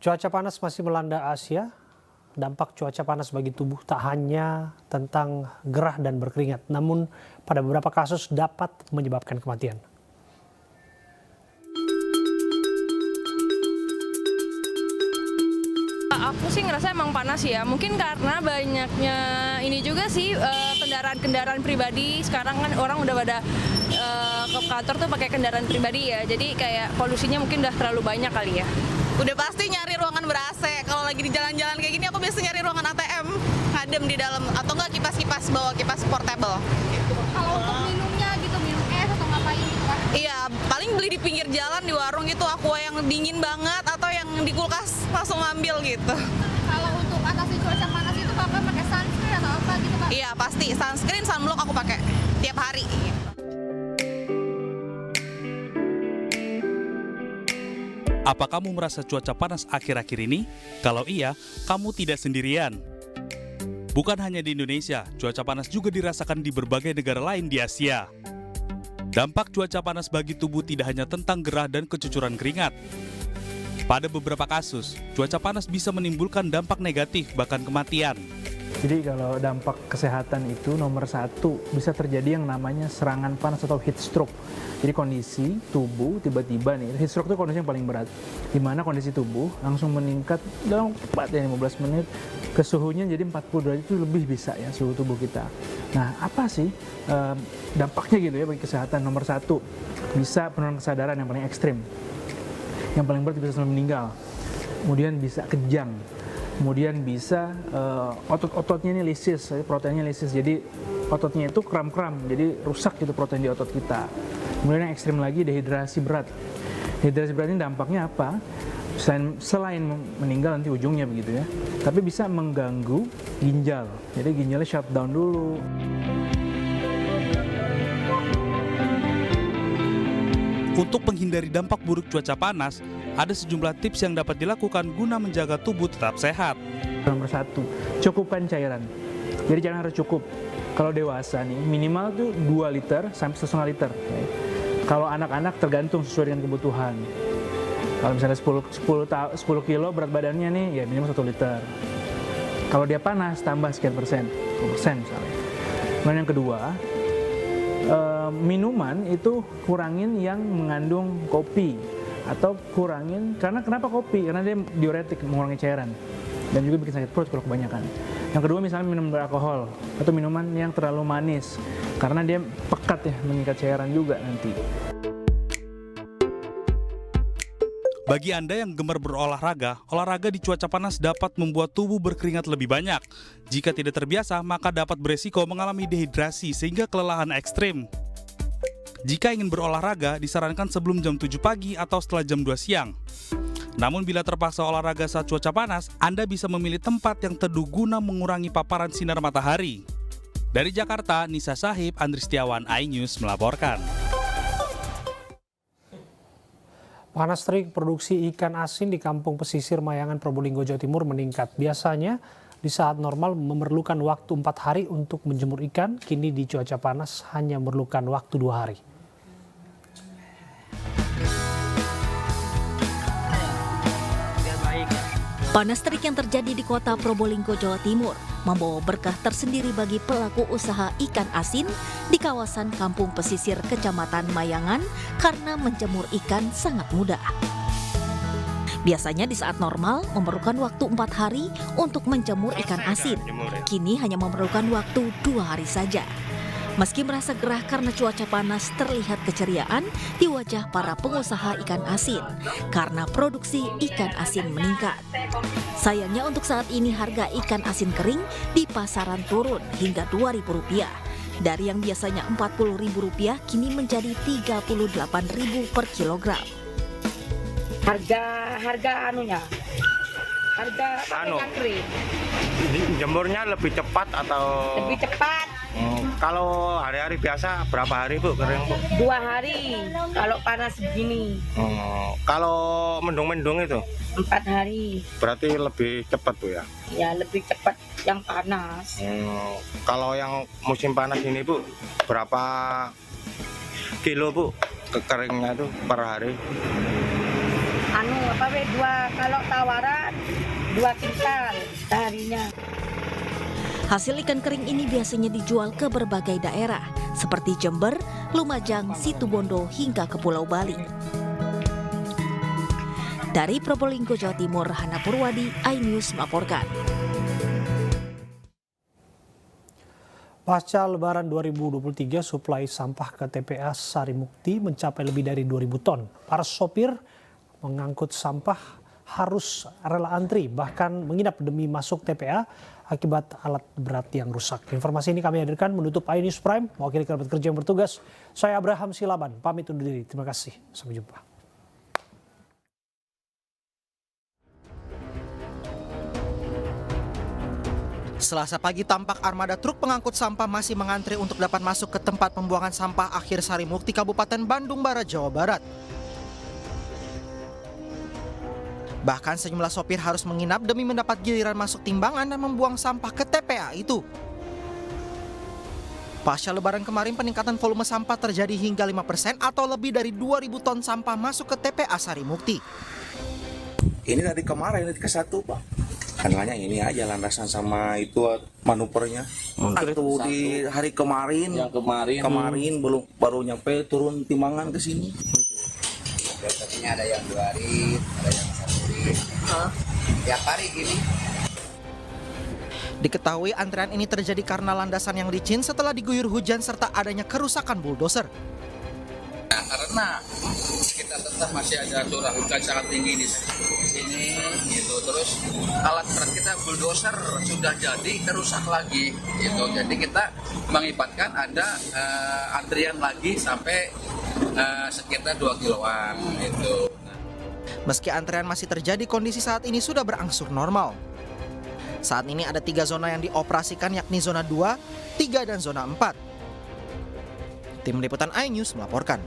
Cuaca panas masih melanda Asia. Dampak cuaca panas bagi tubuh tak hanya tentang gerah dan berkeringat, namun pada beberapa kasus dapat menyebabkan kematian. Aku sih ngerasa emang panas ya, mungkin karena banyaknya ini juga sih kendaraan-kendaraan pribadi. Sekarang kan orang udah pada ke kantor tuh pakai kendaraan pribadi ya, jadi kayak polusinya mungkin udah terlalu banyak kali ya. Udah pasti nyari ruangan ber-AC. Kalau lagi di jalan-jalan kayak gini aku biasa nyari ruangan ATM, ngadem di dalam atau enggak kipas-kipas, bawa kipas portable. Kalau untuk minumnya gitu, minum es atau ngapain gitu kan? Iya, paling beli di pinggir jalan di warung gitu, aqua yang dingin banget atau yang di kulkas langsung ambil gitu. Kalau untuk atasi cuaca panas itu kakak pakai sunscreen atau apa gitu kak? Iya, pasti sunscreen, sunblock aku pakai tiap hari. Apa kamu merasa cuaca panas akhir-akhir ini? Kalau iya, kamu tidak sendirian. Bukan hanya di Indonesia, cuaca panas juga dirasakan di berbagai negara lain di Asia. Dampak cuaca panas bagi tubuh tidak hanya tentang gerah dan kecucuran keringat. Pada beberapa kasus, cuaca panas bisa menimbulkan dampak negatif, bahkan kematian. Jadi kalau dampak kesehatan itu nomor satu bisa terjadi yang namanya serangan panas atau heat stroke. Jadi kondisi tubuh tiba-tiba nih, heat stroke itu kondisi yang paling berat. Di mana kondisi tubuh langsung meningkat dalam cepat ya 15 menit ke suhunya jadi 40 derajat itu lebih bisa ya suhu tubuh kita. Nah apa sih dampaknya gitu ya bagi kesehatan? Nomor satu bisa penurunan kesadaran yang paling ekstrim. Yang paling berat bisa sampai meninggal. Kemudian bisa kejang. Kemudian bisa otot-ototnya ini lisis, proteinnya lisis, jadi ototnya itu kram-kram, jadi rusak gitu protein di otot kita. Kemudian yang ekstrim lagi dehidrasi berat. Dehidrasi berat ini dampaknya apa? Selain meninggal nanti ujungnya begitu ya, tapi bisa mengganggu ginjal, jadi ginjalnya shutdown dulu. Untuk menghindari dampak buruk cuaca panas, ada sejumlah tips yang dapat dilakukan guna menjaga tubuh tetap sehat. Nomor satu, cukupkan cairan. Jadi cairan harus cukup. Kalau dewasa nih, minimal tuh 2 liter sampai 1,5 liter. Kalau anak-anak tergantung sesuai dengan kebutuhan. Kalau misalnya 10 kilo berat badannya nih, ya minimal 1 liter. Kalau dia panas, tambah sekian persen, 10% misalnya. Kemudian yang kedua, minuman itu kurangin yang mengandung kopi. Atau kurangin, karena kenapa kopi? Karena dia diuretik, mengurangi cairan dan juga bikin sakit perut kalau kebanyakan. Yang kedua misalnya minum beralkohol atau minuman yang terlalu manis karena dia pekat ya, mengikat cairan juga nanti. Bagi Anda yang gemar berolahraga, olahraga di cuaca panas dapat membuat tubuh berkeringat lebih banyak. Jika tidak terbiasa, maka dapat beresiko mengalami dehidrasi sehingga kelelahan ekstrim. Jika ingin berolahraga, disarankan sebelum jam 7 pagi atau setelah jam 2 siang. Namun bila terpaksa olahraga saat cuaca panas, Anda bisa memilih tempat yang teduh guna mengurangi paparan sinar matahari. Dari Jakarta, Nisa Sahib, Andri Setiawan, iNews melaporkan. Panas terik produksi ikan asin di kampung pesisir Mayangan, Probolinggo, Jawa Timur meningkat. Biasanya di saat normal memerlukan waktu 4 hari untuk menjemur ikan, kini di cuaca panas hanya memerlukan waktu 2 hari. Panas terik yang terjadi di kota Probolinggo, Jawa Timur membawa berkah tersendiri bagi pelaku usaha ikan asin di kawasan kampung pesisir Kecamatan Mayangan karena menjemur ikan sangat mudah. Biasanya di saat normal memerlukan waktu 4 hari untuk menjemur ikan asin. Kini hanya memerlukan waktu 2 hari saja. Meski merasa gerah karena cuaca panas, terlihat keceriaan di wajah para pengusaha ikan asin karena produksi ikan asin meningkat. Sayangnya untuk saat ini harga ikan asin kering di pasaran turun hingga Rp2.000. Dari yang biasanya Rp40.000 kini menjadi Rp38.000 per kilogram. Harga ikan kering Jemurnya lebih cepat atau? lebih cepat. Kalau hari-hari biasa berapa hari Bu kering Bu? 2 hari kalau panas begini. Kalau mendung-mendung itu? 4 hari. Berarti lebih cepat Bu ya? Ya lebih cepat yang panas. Kalau yang musim panas ini Bu, berapa kilo Bu keringnya itu per hari? apa kalau tawaran 2 kintal seharinya. Hasil ikan kering ini biasanya dijual ke berbagai daerah, seperti Jember, Lumajang, Situbondo, hingga ke Pulau Bali. Dari Probolinggo, Jawa Timur, Hana Purwadi, iNews melaporkan. Pasca Lebaran 2023, suplai sampah ke TPA Sarimukti mencapai lebih dari 2.000 ton. Para sopir mengangkut sampah harus rela antri, bahkan menginap demi masuk TPA akibat alat berat yang rusak. Informasi ini kami hadirkan menutup iNews Prime. Mewakili kerabat kerja yang bertugas, saya Abraham Silaban, pamit undur diri. Terima kasih, sampai jumpa. Selasa pagi tampak armada truk pengangkut sampah masih mengantre untuk dapat masuk ke tempat pembuangan sampah akhir Sarimukti, Kabupaten Bandung Barat, Jawa Barat. Bahkan sejumlah sopir harus menginap demi mendapat giliran masuk timbangan dan membuang sampah ke TPA itu. Pasca Lebaran kemarin, peningkatan volume sampah terjadi hingga 5% atau lebih dari 2.000 ton sampah masuk ke TPA Sarimukti. Ini dari kemarin, ke satu Pak. Karena ini aja landasan sama itu manuvernya. Itu di hari kemarin, kemarin belum baru nyampe turun timbangan ke sini. Biasanya ada yang 2 hari, ada yang 1 hari. Tiap hari gini. Diketahui antrean ini terjadi karena landasan yang licin setelah diguyur hujan serta adanya kerusakan bulldozer. Nah, karena kita tetap masih ada curah hujan sangat tinggi di sini, gitu. Terus alat berat kita bulldozer sudah jadi kerusak lagi, gitu. Jadi kita mengibatkan ada antrian lagi sampai sekitar 2 kiloan, gitu. Meski antrean masih terjadi, kondisi saat ini sudah berangsur normal. Saat ini ada 3 zona yang dioperasikan, yakni zona 2, 3, dan zona 4. Tim Liputan iNews melaporkan.